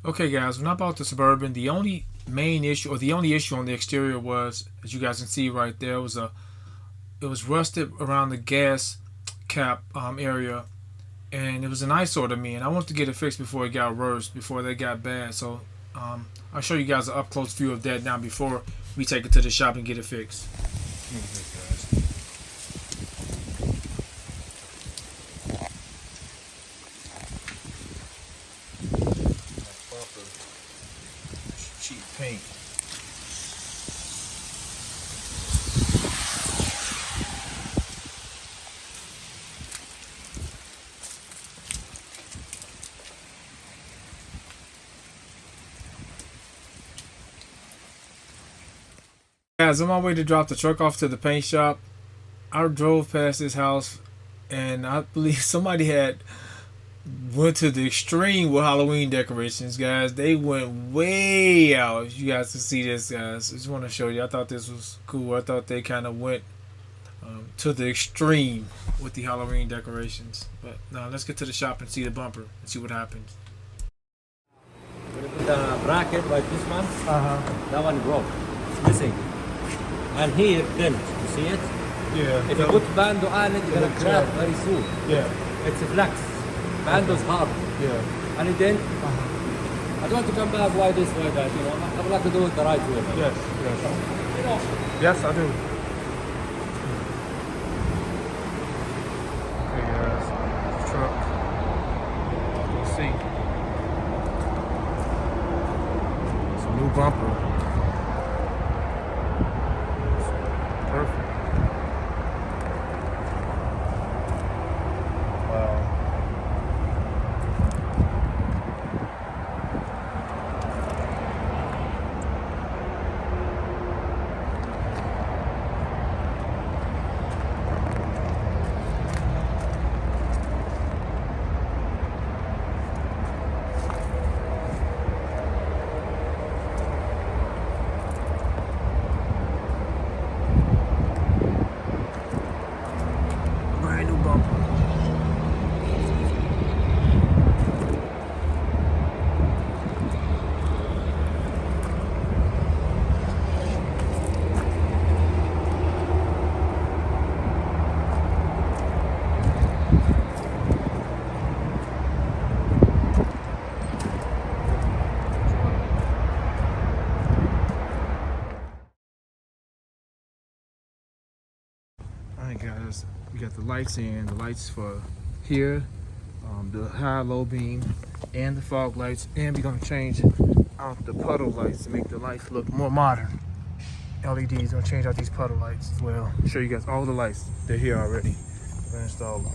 Okay, guys, when I bought the Suburban, the only main issue, or the only issue on the exterior was, as you guys can see right there, it was rusted around the gas cap area, and it was an eyesore to me, and I wanted to get it fixed before it got worse, before they got bad. So I'll show you guys an up close view of that now before we take it to the shop and get it fixed. Cheap paint. Guys, on my way to drop the truck off to the paint shop, I drove past this house, and I believe somebody had went to the extreme with Halloween decorations, guys. They went way out. If you guys can see this, guys, I just want to show you. I thought this was cool. I thought they kind of went to the extreme with the Halloween decorations. But now let's get to the shop and see the bumper and see what happens. When you put the bracket like this one, that one broke. It's missing. And here, then, you see it? Yeah. If you put bando on it, you're gonna crack very soon. Yeah. It's a flex. Bando's hard. Yeah. And then, I don't want to come back, why this, why that, you know. I would like to do it the right way. Yes. Yes. You know. Yes, I do. Okay, guys. Truck. Let's see. It's a new bumper. Perfect. Wow. Brand new bumper. Alright, guys, we got the lights in. The lights for here, the high, low beam, and the fog lights. And we're gonna change out the puddle lights to make the lights look more modern. LEDs, gonna change out these puddle lights as well. Show you guys all the lights. They're here already. We're gonna install them.